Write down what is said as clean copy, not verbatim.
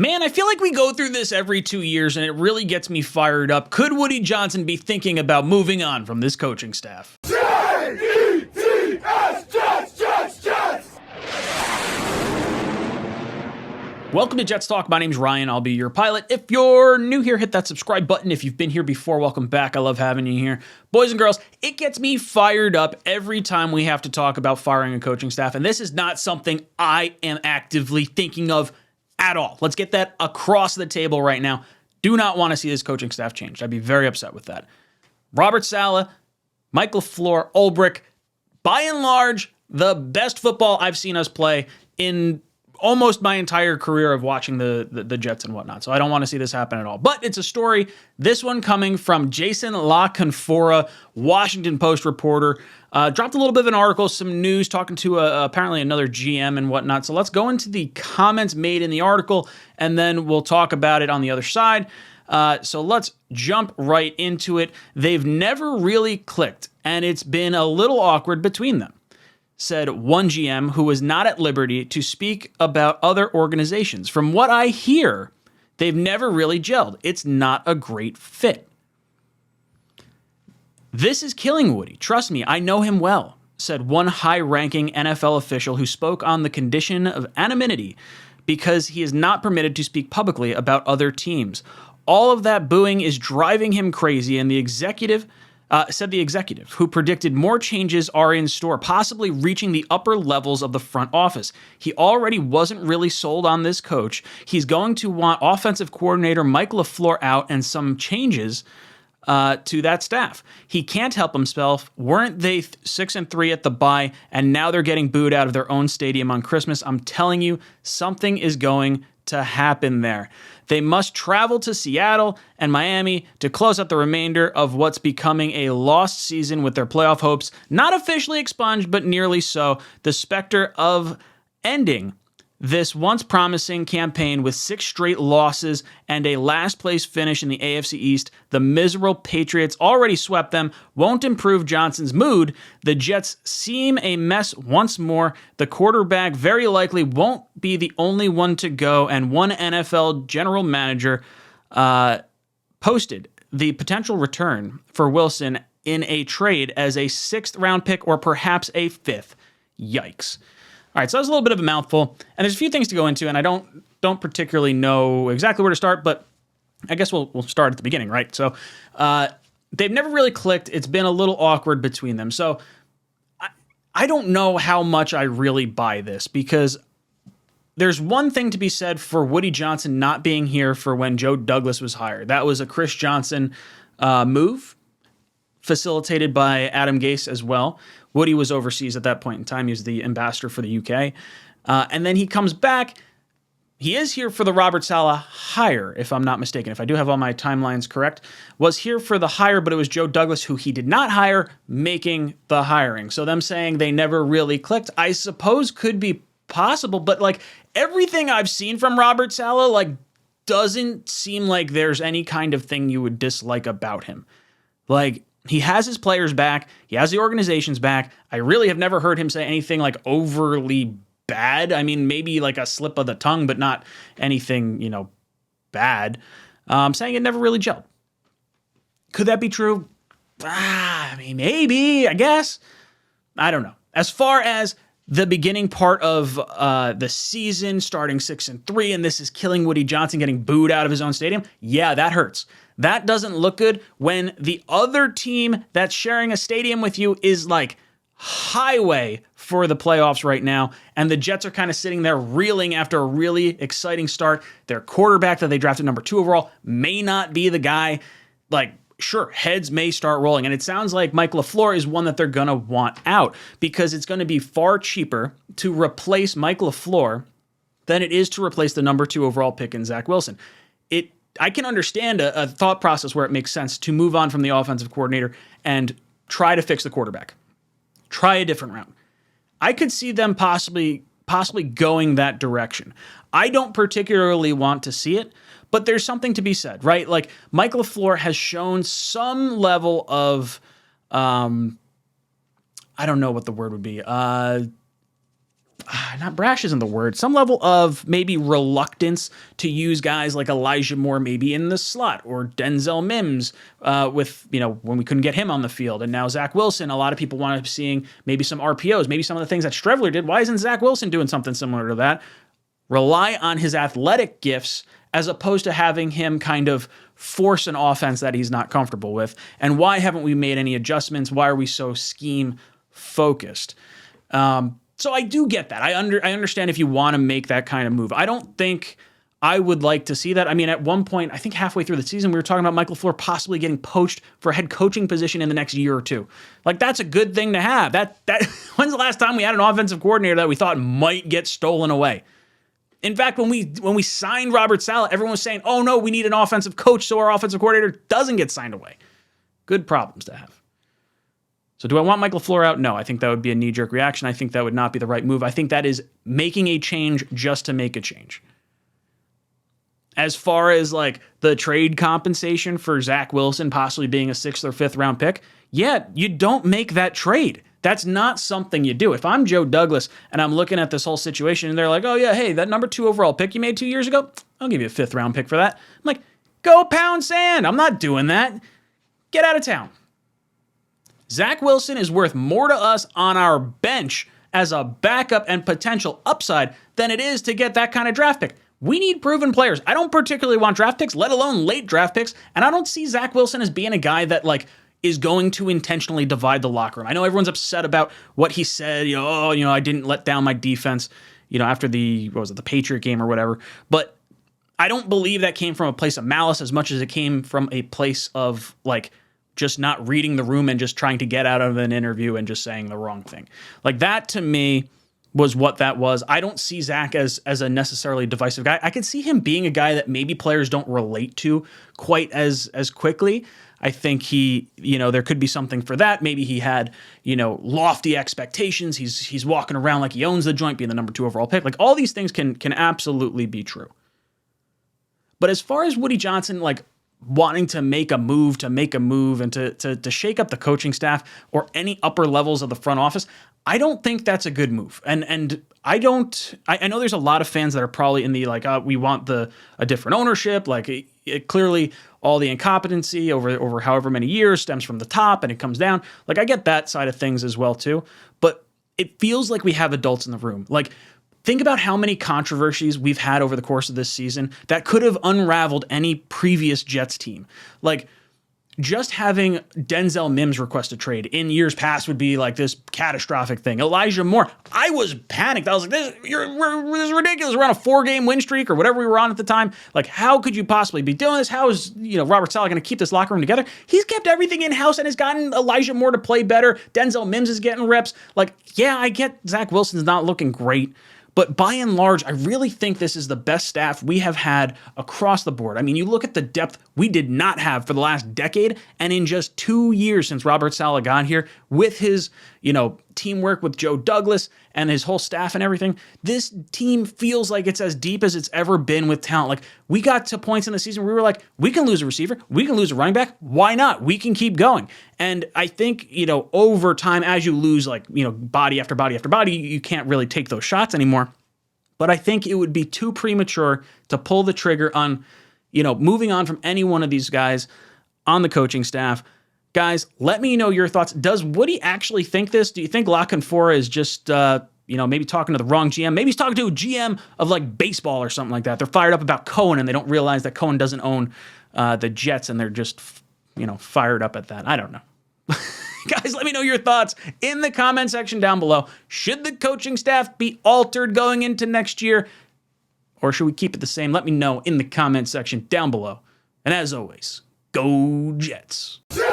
Man, I feel like we go through this every 2 years, and it really gets me fired up. Could Woody Johnson be thinking about moving on from this coaching staff? Jets, Jets! Welcome to Jets Talk. My name's Ryan. I'll be your pilot. If you're new here, hit that subscribe button. If you've been here before, welcome back. I love having you here. Boys and girls, it gets me fired up every time we have to talk about firing a coaching staff, and this is not something I am actively thinking of at all. Let's get that across the table right now. Do not want to see this coaching staff changed. I'd be very upset with that. Robert Saleh, Mike LaFleur, Ulbrich, by and large, the best football I've seen us play in almost my entire career of watching the Jets and whatnot. So I don't want to see this happen at all. But it's a story, this one coming from Jason La Canfora, Washington Post reporter. Dropped a little bit of an article, some news, talking to apparently another GM and whatnot. So let's go into the comments made in the article, and then we'll talk about it on the other side. So let's jump right into it. They've never really clicked, and it's been a little awkward between them, said one GM who was not at liberty to speak about other organizations. From what I hear, they've never really gelled. It's not a great fit. This is killing Woody. Trust me, I know him well, said one high-ranking NFL official who spoke on the condition of anonymity because he is not permitted to speak publicly about other teams. All of that booing is driving him crazy, and the executive said the executive, who predicted more changes are in store, possibly reaching the upper levels of the front office. He already wasn't really sold on this coach. He's going to want offensive coordinator Mike LaFleur out and some changes to that staff. He can't help himself. Weren't they 6-3 at the bye, and now they're getting booed out of their own stadium on Christmas? I'm telling you, something is going to happen there. They must travel to Seattle and Miami to close out the remainder of what's becoming a lost season with their playoff hopes not officially expunged, but nearly so. The specter of ending this once promising campaign with 6 straight losses and a last place finish in the AFC East, the miserable Patriots already swept them, won't improve Johnson's mood. The Jets seem a mess once more. The quarterback very likely won't be the only one to go, and one NFL general manager posted the potential return for Wilson in a trade as a 6th round pick or perhaps a 5th. Yikes. All right, so that was a little bit of a mouthful, and there's a few things to go into, and I don't particularly know exactly where to start, but I guess we'll start at the beginning, right? So they've never really clicked. It's been a little awkward between them. So I don't know how much I really buy this, because there's one thing to be said for Woody Johnson not being here for when Joe Douglas was hired. That was a Chris Johnson move, facilitated by Adam Gase as well. Woody was overseas at that point in time. He was the ambassador for the UK. And then he comes back. He is here for the Robert Saleh hire, if I'm not mistaken. If I do have all my timelines correct. Was here for the hire, but it was Joe Douglas, who he did not hire, making the hiring. So them saying they never really clicked, I suppose could be possible. But like everything I've seen from Robert Saleh, like doesn't seem like there's any kind of thing you would dislike about him. Like, he has his players back. He has the organization's back. I really have never heard him say anything like overly bad. I mean, maybe like a slip of the tongue, but not anything, bad. Saying it never really gelled. Could that be true? I mean, maybe, I guess. I don't know. As far as the beginning part of the season, starting 6-3, and this is killing Woody Johnson, getting booed out of his own stadium, yeah, that hurts. That doesn't look good when the other team that's sharing a stadium with you is like highway for the playoffs right now, and the Jets are kind of sitting there reeling after a really exciting start. Their quarterback that they drafted number 2 overall may not be the guy. Like, sure, heads may start rolling, and it sounds like Mike LaFleur is one that they're going to want out because it's going to be far cheaper to replace Mike LaFleur than it is to replace the number 2 overall pick in Zach Wilson. I can understand a thought process where it makes sense to move on from the offensive coordinator and try to fix the quarterback. Try a different route. I could see them possibly going that direction. I don't particularly want to see it, but there's something to be said, right? Like Mike LaFleur has shown some level of, I don't know what the word would be, not brash isn't the word, some level of maybe reluctance to use guys like Elijah Moore maybe in the slot, or Denzel Mims with, when we couldn't get him on the field. And now Zach Wilson, a lot of people want to be seeing maybe some RPOs, maybe some of the things that Streveler did. Why isn't Zach Wilson doing something similar to that? Rely on his athletic gifts as opposed to having him kind of force an offense that he's not comfortable with. And why haven't we made any adjustments? Why are we so scheme focused? So I do get that. I understand if you want to make that kind of move. I don't think I would like to see that. I mean, at one point, I think halfway through the season, we were talking about Michael LaFleur possibly getting poached for a head coaching position in the next year or two. Like, that's a good thing to have. That when's the last time we had an offensive coordinator that we thought might get stolen away? In fact, when we signed Robert Saleh, everyone was saying, oh no, we need an offensive coach so our offensive coordinator doesn't get signed away. Good problems to have. So do I want Michael LaFleur out? No, I think that would be a knee-jerk reaction. I think that would not be the right move. I think that is making a change just to make a change. As far as like the trade compensation for Zach Wilson possibly being a 6th or 5th round pick, yeah, you don't make that trade. That's not something you do. If I'm Joe Douglas and I'm looking at this whole situation and they're like, oh yeah, hey, that number 2 overall pick you made 2 years ago, I'll give you a 5th round pick for that. I'm like, go pound sand. I'm not doing that. Get out of town. Zach Wilson is worth more to us on our bench as a backup and potential upside than it is to get that kind of draft pick. We need proven players. I don't particularly want draft picks, let alone late draft picks, and I don't see Zach Wilson as being a guy that is going to intentionally divide the locker room. I know everyone's upset about what he said, I didn't let down my defense, after the Patriot game or whatever, but I don't believe that came from a place of malice as much as it came from a place of just not reading the room and just trying to get out of an interview and just saying the wrong thing. That to me was what that was. I don't see Zach as a necessarily divisive guy. I could see him being a guy that maybe players don't relate to quite as quickly. I think there could be something for that. Maybe he had, lofty expectations. He's walking around like he owns the joint, being the number 2 overall pick. All these things can absolutely be true. But as far as Woody Johnson, wanting to make a move and to shake up the coaching staff or any upper levels of the front office, I don't think that's a good move. And I know there's a lot of fans that are probably in the we want a different ownership. Clearly all the incompetency over however many years stems from the top and it comes down. I get that side of things as well too, but it feels like we have adults in the room. Think about how many controversies we've had over the course of this season that could have unraveled any previous Jets team. Just having Denzel Mims request a trade in years past would be this catastrophic thing. Elijah Moore, I was panicked. I was like, this is ridiculous. We're on a 4-game win streak or whatever we were on at the time. How could you possibly be doing this? How is Robert Saleh going to keep this locker room together? He's kept everything in-house and has gotten Elijah Moore to play better. Denzel Mims is getting reps. Yeah, I get Zach Wilson's not looking great. But by and large, I really think this is the best staff we have had across the board. I mean, you look at the depth we did not have for the last decade, and in just 2 years since Robert Saleh got here, with his, teamwork with Joe Douglas and his whole staff and everything, this team feels like it's as deep as it's ever been with talent. We got to points in the season where we were like, we can lose a receiver, we can lose a running back, why not? We can keep going. And I think, over time, as you lose body after body after body, you can't really take those shots anymore. But I think it would be too premature to pull the trigger on, moving on from any one of these guys on the coaching staff. Guys, let me know your thoughts. Does Woody actually think this? Do you think La Canfora is just, maybe talking to the wrong GM? Maybe he's talking to a GM of baseball or something like that. They're fired up about Cohen and they don't realize that Cohen doesn't own the Jets and they're just, fired up at that. I don't know. Guys, let me know your thoughts in the comment section down below. Should the coaching staff be altered going into next year? Or should we keep it the same? Let me know in the comment section down below. And as always, go Jets. Jets!